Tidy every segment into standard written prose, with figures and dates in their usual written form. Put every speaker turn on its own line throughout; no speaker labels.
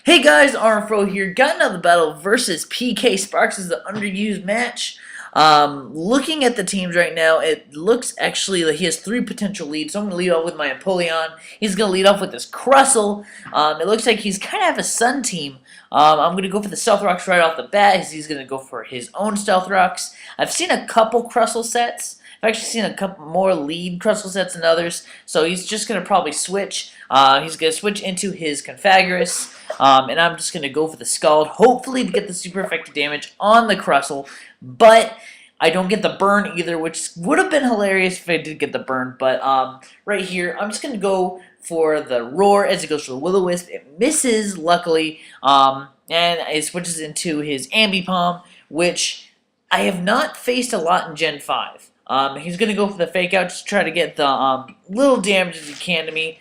Hey guys, Armedfro here. Got another battle versus PKsparkxx is the underused match. Looking at the teams right now, it looks actually like he has three potential leads. So I'm going to lead off with my Empoleon. He's going to lead off with this Crustle. It looks like he's kind of have a Sun team. I'm going to go for the Stealth Rocks right off the bat. He's going to go for his own Stealth Rocks. I've seen a couple Crustle sets. I've actually seen a couple more lead Crustle sets than others. So he's just going to probably switch. He's going to switch into his Confagorous. And I'm just going to go for the Scald, hopefully to get the super effective damage on the Crustle, but I don't get the burn either, which would have been hilarious if I did get the burn, but right here, I'm just going to go for the Roar as it goes for the Will-O-Wisp. It misses, luckily, and it switches into his Ambipom, which I have not faced a lot in Gen 5. He's going to go for the Fake Out, just try to get the little damage as he can to me,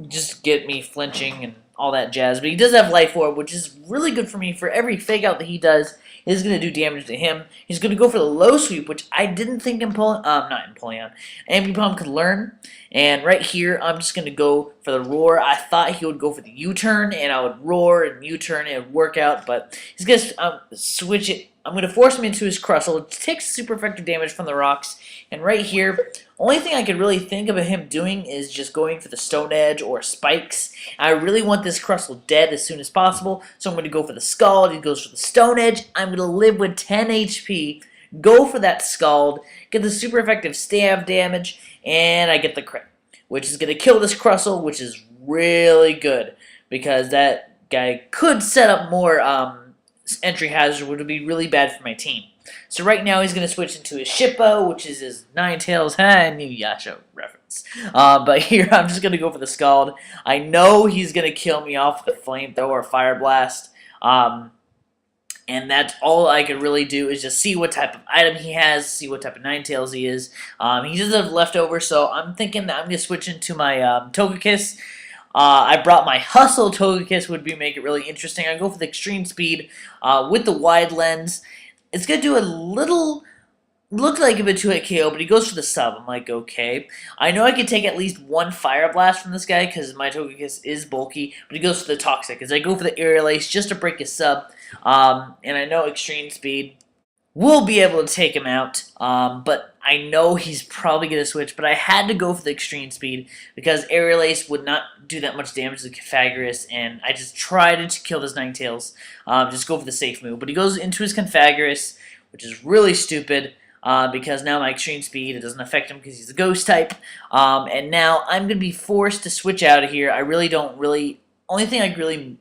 just get me flinching and all that jazz. But he does have Life Orb, which is really good for me. For every Fake Out that he does, is going to do damage to him. He's going to go for the Low Sweep, which I didn't think Ambipom could learn. And right here, I'm just going to go for the Roar. I thought he would go for the U-turn, and I would Roar and U-turn, and it would work out. But he's going to switch it. I'm going to force him into his Crustle. It takes super effective damage from the rocks. And right here, only thing I could really think of him doing is just going for the Stone Edge or Spikes. I really want this Crustle dead as soon as possible, so I'm going to go for the Scald. He goes for the Stone Edge. I'm going to live with 10 HP, go for that Scald, get the super effective stab damage, and I get the crit, which is going to kill this Crustle, which is really good, because that guy could set up more entry hazard, which would be really bad for my team. So right now he's going to switch into his Shippo, which is his Ninetales. New Yasha reference. But here I'm just going to go for the Scald. I know he's going to kill me off with the Flamethrower or Fire Blast. And that's all I could really do is just see what type of item he has, see what type of Ninetales he is. He does have leftover, so I'm thinking that I'm going to switch into my Togekiss. I brought my Hustle Togekiss, would make it really interesting. I go for the Extreme Speed with the Wide Lens. It's going to do a little, look like a bit 2-hit KO, but he goes for the sub. I'm like, okay. I know I could take at least one Fire Blast from this guy because my Togekiss is bulky, but he goes for the Toxic. As I go for the Aerial Ace just to break his sub, and I know Extreme Speed will be able to take him out, but I know he's probably going to switch, but I had to go for the Extreme Speed because Aerial Ace would not do that much damage to the Confagorous, and I just tried to kill this Ninetales, just go for the safe move. But he goes into his Confagorous, which is really stupid, because now my Extreme Speed, it doesn't affect him because he's a Ghost type, and now I'm going to be forced to switch out of here. I really only thing I really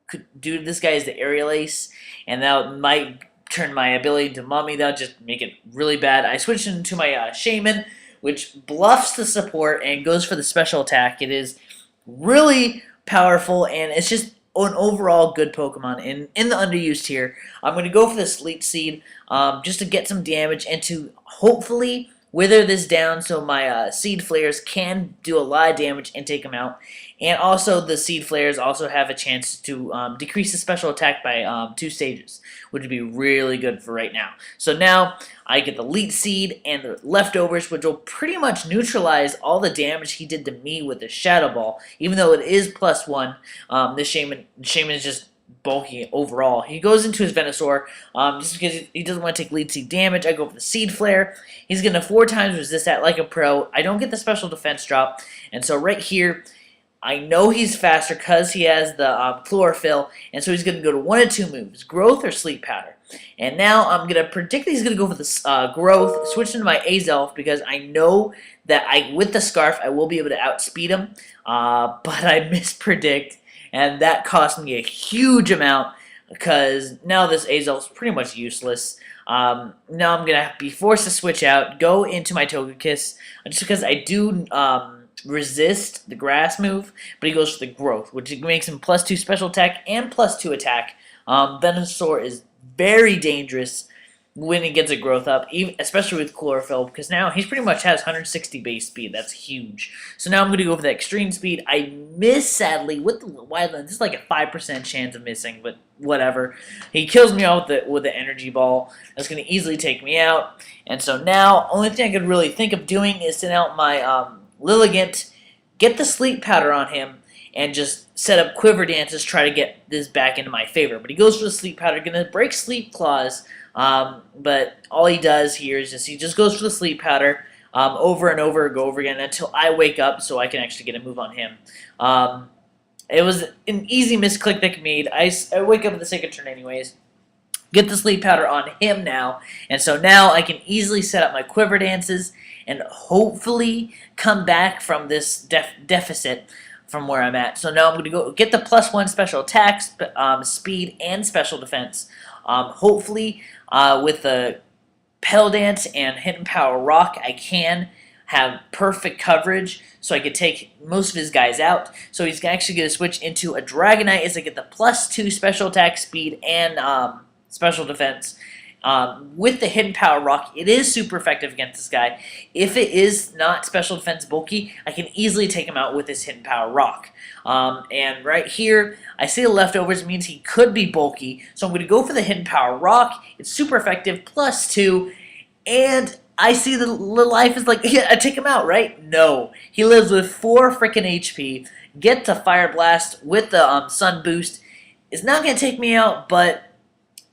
could do to this guy is the Aerial Ace, and that might turn my ability into Mummy. That'll just make it really bad. I switched into my Shaman, which bluffs the support and goes for the special attack. It is really powerful, and it's just an overall good Pokemon in the underused tier. I'm going to go for the Sleep Seed just to get some damage and to hopefully wither this down so my Seed Flares can do a lot of damage and take them out. And also the Seed Flares also have a chance to decrease the special attack by 2 stages, which would be really good for right now. So now I get the Leech Seed and the Leftovers, which will pretty much neutralize all the damage he did to me with the Shadow Ball. Even though it is +1, this Shaman is just bulky overall. He goes into his Venusaur just because he doesn't want to take Leech Seed damage. I go for the Seed Flare. He's going to 4 times resist that like a pro. I don't get the special defense drop, and so right here I know he's faster because he has the Chlorophyll, and so he's going to go to 1 of 2 moves, Growth or Sleep Powder. And now I'm going to predict that he's going to go for the Growth, switch into my Azelf, because I know that with the Scarf I will be able to outspeed him, but I mispredict, and that cost me a huge amount, because now this Azelf's pretty much useless. Now I'm going to be forced to switch out, go into my Togekiss, just because I do resist the Grass move, but he goes for the Growth, which makes him +2 special attack and +2 attack. Venusaur is very dangerous when he gets a Growth up, especially with Chlorophyll, because now he pretty much has 160 base speed. That's huge. So now I'm going to go for the Extreme Speed. I miss, sadly, with the Wide Lens. This is like a 5% chance of missing, but whatever. He kills me out with the Energy Ball. That's going to easily take me out. And so now, only thing I could really think of doing is send out my Lilligant, get the Sleep Powder on him, and just set up quiver dances, try to get this back into my favor. But he goes for the sleep powder, gonna break sleep claws. But all he does here is he just goes for the sleep powder over and over again until I wake up, so I can actually get a move on him. It was an easy misclick that he made. I wake up in the second turn anyways. Get the sleep powder on him now, and so now I can easily set up my quiver dances and hopefully come back from this deficit from where I'm at. So now I'm going to go get the +1 special attack, speed, and special defense. Hopefully, with the pedal dance and hidden power rock, I can have perfect coverage so I could take most of his guys out. So he's actually going to switch into a Dragonite as I get the +2 special attack, speed, and special defense. With the hidden power rock, it is super effective against this guy. If it is not special defense bulky, I can easily take him out with this hidden power rock. And right here, I see the leftovers, means he could be bulky. So I'm going to go for the hidden power rock. It's super effective, +2. And I see the life is like, yeah, I take him out, right? No. He lives with 4 freaking HP. Get to Fire Blast with the Sun Boost. It's not going to take me out, but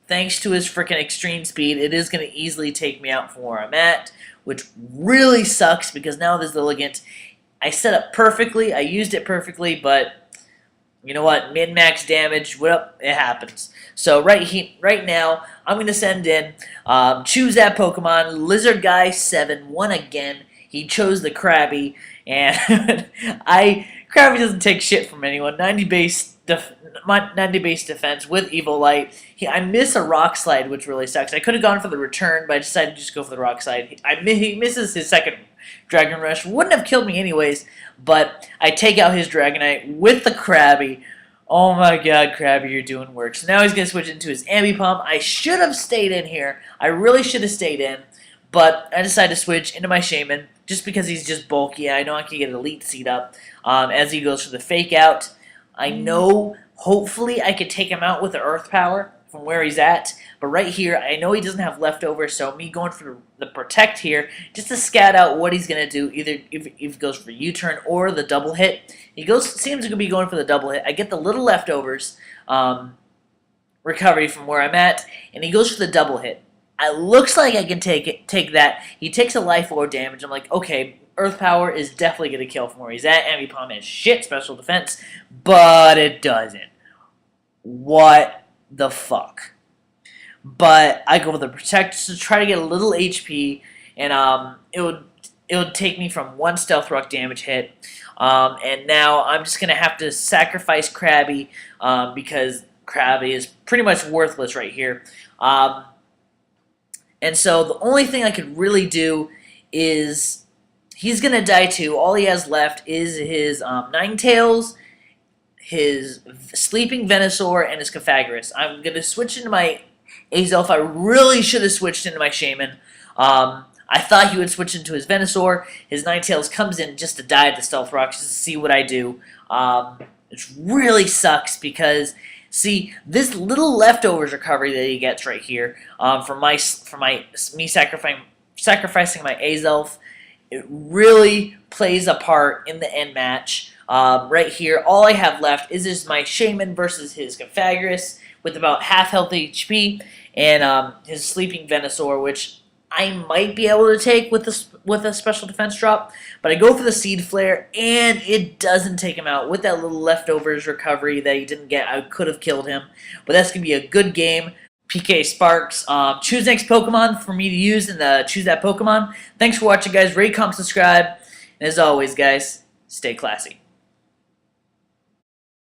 thanks to his freaking extreme speed, it is going to easily take me out from where I'm at, which really sucks because now this Lilligant, I set up perfectly, I used it perfectly, but you know what, min-max damage, what up, it happens. So right now, I'm going to send in, choose that Pokemon, Lizard Guy 7, won again. He chose the Krabby, and Krabby doesn't take shit from anyone. 90 base defense with Evil Light. I miss a Rock Slide, which really sucks. I could have gone for the return, but I decided to just go for the Rock Slide. He misses his second Dragon Rush. Wouldn't have killed me anyways, but I take out his Dragonite with the Krabby. Oh my god, Krabby, you're doing work. So now he's going to switch into his Ambipom. I should have stayed in here. I really should have stayed in, but I decided to switch into my Shaman just because he's just bulky. I know I can get an Elite Seed up as he goes for the Fake Out. I know, hopefully, I could take him out with the Earth Power from where he's at. But right here, I know he doesn't have leftovers, so me going for the Protect here, just to scout out what he's going to do, either if he goes for U-turn or the double hit. Seems to be going for the double hit. I get the little leftovers recovery from where I'm at, and he goes for the double hit. It looks like I can take that. He takes a Life Orb damage. I'm like, okay, Earth Power is definitely going to kill from where he's at. Ambipom has shit special defense, but it doesn't. What the fuck? But I go with the Protect to try to get a little HP, and it would take me from 1 Stealth Rock damage hit. And now I'm just going to have to sacrifice Krabby because Krabby is pretty much worthless right here. And so the only thing I could really do is he's going to die too. All he has left is his Ninetales, his Sleeping Venusaur, and his Cofagrigus. I'm going to switch into my Azelf. I really should have switched into my Shaman. I thought he would switch into his Venusaur. His Ninetales comes in just to die at the Stealth Rock just to see what I do. It really sucks because, see, this little leftovers recovery that he gets right here from me sacrificing my Azelf, it really plays a part in the end match. Right here, all I have left is my Shaman versus his Cofagrigus with about half health HP, and his Sleeping Venusaur, which I might be able to take with a special defense drop, but I go for the Seed Flare, and it doesn't take him out. With that little leftovers recovery that he didn't get, I could have killed him, but that's going to be a good game. PKsparkxx, choose next Pokemon for me to use in the Choose That Pokemon. Thanks for watching, guys. Rate, comment, subscribe, and as always, guys, stay classy.